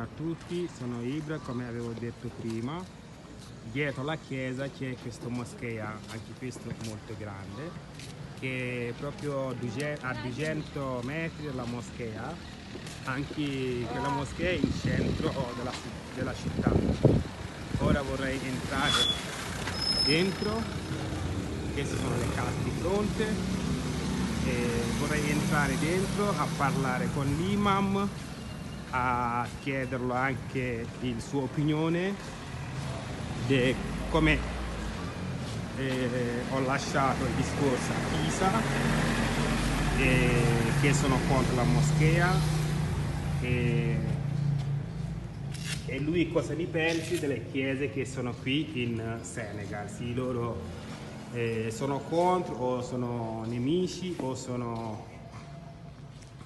Buongiorno a tutti, sono Ibra, come avevo detto prima. Dietro la chiesa c'è questa moschea, anche questo molto grande, che è proprio a 200 metri dalla moschea. Anche quella moschea è il centro della città. Ora vorrei entrare dentro, queste sono le case di fronte, e vorrei entrare dentro a parlare con l'imam, a chiederlo anche il suo opinione di come ho lasciato il discorso a Pisa, che sono contro la moschea, e lui cosa ne pensi delle chiese che sono qui in Senegal, se loro sono contro o sono nemici o sono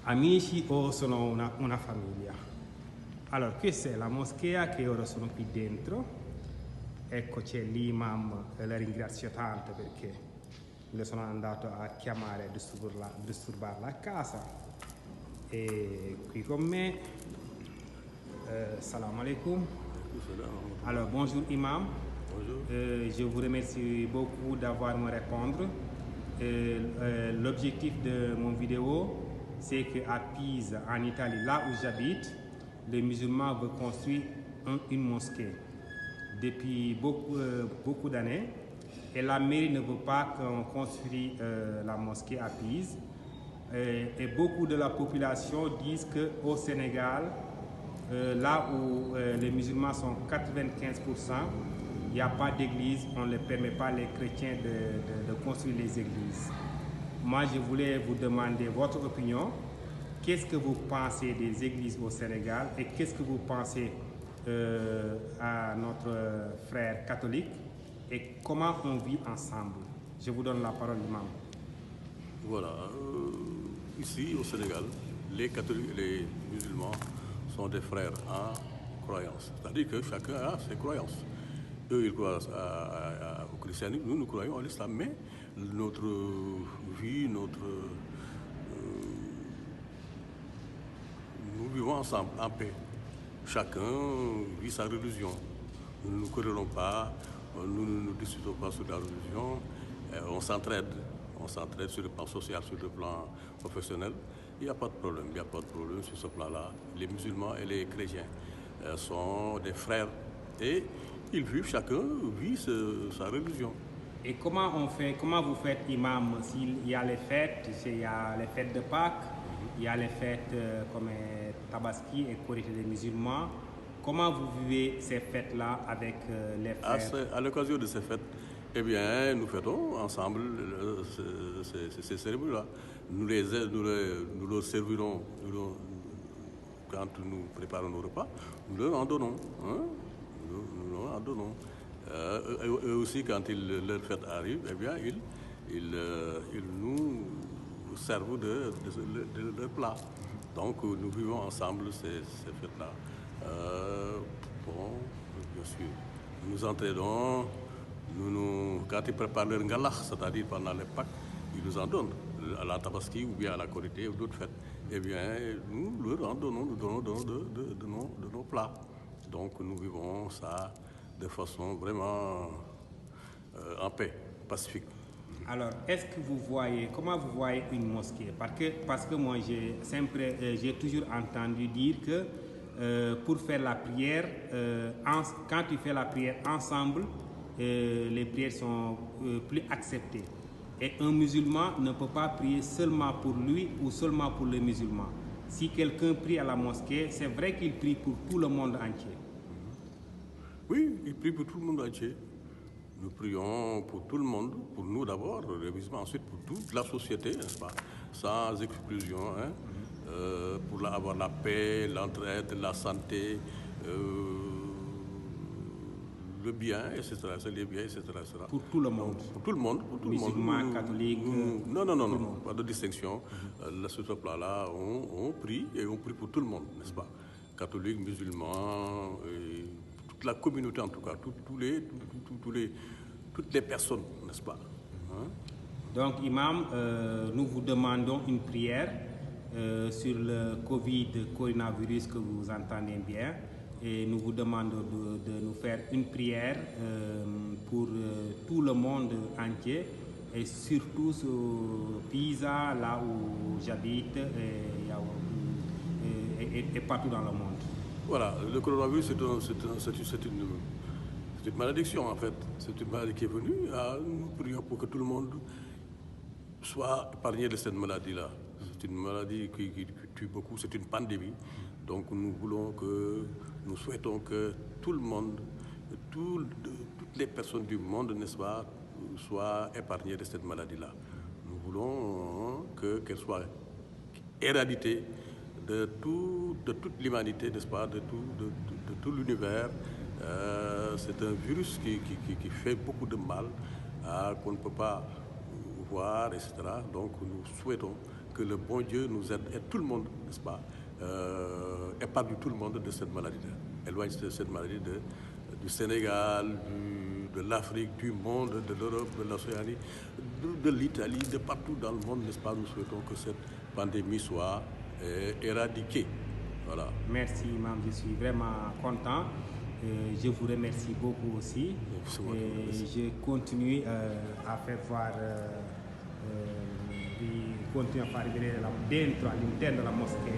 amici o sono una famiglia. Allora, questa è la moschea che ora sono qui dentro. Ecco, c'è l'imam, la ringrazio tanto perché le sono andato a chiamare a disturbarla a casa. E qui con me, salam alaikum. Alors, bonjour imam. Bonjour. Je vous remercie beaucoup d'avoir me répondre. L'objectif de mon vidéo, c'est qu'à Pise, en Italie, là où j'habite, les musulmans veulent construire une mosquée depuis beaucoup d'années, et la mairie ne veut pas qu'on construise la mosquée à Pise. Et beaucoup de la population disent qu'au Sénégal, là où les musulmans sont 95%, il n'y a pas d'église, on ne permet pas les chrétiens de construire les églises. Moi, je voulais vous demander votre opinion. Qu'est-ce que vous pensez des églises au Sénégal et qu'est-ce que vous pensez à notre frère catholique et comment on vit ensemble? Je vous donne la parole, imam. Voilà, ici au Sénégal, les catholiques et les musulmans sont des frères en croyance. C'est-à-dire que chacun a ses croyances. Eux, ils croient au christianisme, nous croyons à l'islam, mais notre vie, nous vivons ensemble, en paix. Chacun vit sa religion. Nous ne nous querellons pas, nous ne nous discutons pas sur la religion, on s'entraide sur le plan social, sur le plan professionnel. Il n'y a pas de problème, sur ce plan-là. Les musulmans et les chrétiens sont des frères et ils vivent, chacun vit sa religion. Et comment vous faites, imam, s'il y a les fêtes, de Pâques, il y a les fêtes comme Tabaski et Korité des musulmans, comment vous vivez ces fêtes-là avec les frères? À l'occasion de ces fêtes, eh bien, nous fêtons ensemble ces cérémonies-là. Nous leur servirons, quand nous préparons nos repas, nous leur en donnons. Hein? Nous leur en donnons. Eux aussi, quand leur fête arrive, eh bien, ils nous servent de leur plat. Donc, nous vivons ensemble ces fêtes-là. Bien sûr, nous entraînons, quand ils préparent leur ngalah, c'est-à-dire pendant les Pâques, ils nous en donnent, à la Tabaski ou bien à la Korité ou d'autres fêtes. Eh bien, nous leur en donnons, de nos plats. Donc, nous vivons ça de façon vraiment en paix, pacifique. Alors, comment vous voyez une mosquée? Parce que moi, j'ai toujours entendu dire que pour faire la prière, quand tu fais la prière ensemble, les prières sont plus acceptées. Et un musulman ne peut pas prier seulement pour lui ou seulement pour les musulmans. Si quelqu'un prie à la mosquée, c'est vrai qu'il prie pour tout le monde entier. Oui, il prie pour tout le monde entier. Nous prions pour tout le monde, pour nous d'abord, les musulmans, ensuite pour toute la société, n'est-ce pas? Sans exclusion, hein? Pour avoir la paix, l'entraide, la santé, le bien, etc. Les biens, etc. Pour tout le monde. Pour tout le monde. Musulmans, catholiques. Non, pas de distinction. Sur ce plan-là, on prie et on prie pour tout le monde, n'est-ce pas? Catholiques, musulmans, toute la communauté en tout cas, toutes les personnes, n'est-ce pas? Hein? Donc, imam, nous vous demandons une prière sur le Covid, coronavirus que vous entendez bien. Et nous vous demandons de nous faire une prière pour tout le monde entier et surtout sur Pisa, là où j'habite et partout dans le monde. Voilà, le coronavirus c'est une malédiction en fait. C'est une maladie qui est venue. Nous prions pour que tout le monde soit épargné de cette maladie-là. C'est une maladie qui tue beaucoup, c'est une pandémie. Donc nous souhaitons que tout le monde, toutes les personnes du monde, n'est-ce pas, soient épargnées de cette maladie-là. Nous voulons qu'elle soit éradiquée de toute l'humanité, n'est-ce pas, de tout l'univers. C'est un virus qui fait beaucoup de mal, qu'on ne peut pas voir, etc. Donc nous souhaitons que le bon Dieu nous aide et tout le monde, n'est-ce pas, épargne tout le monde de cette maladie-là. Éloigne cette maladie du Sénégal, de l'Afrique, du monde, de l'Europe, de l'Océanie, de l'Italie, de partout dans le monde, n'est-ce pas. Nous souhaitons que cette pandémie soit éradiquée. Voilà. Merci, Imam, je suis vraiment content. Je vous remercie beaucoup aussi. Et je continue a faire fare continuare a fare vedere dentro all'interno della moschea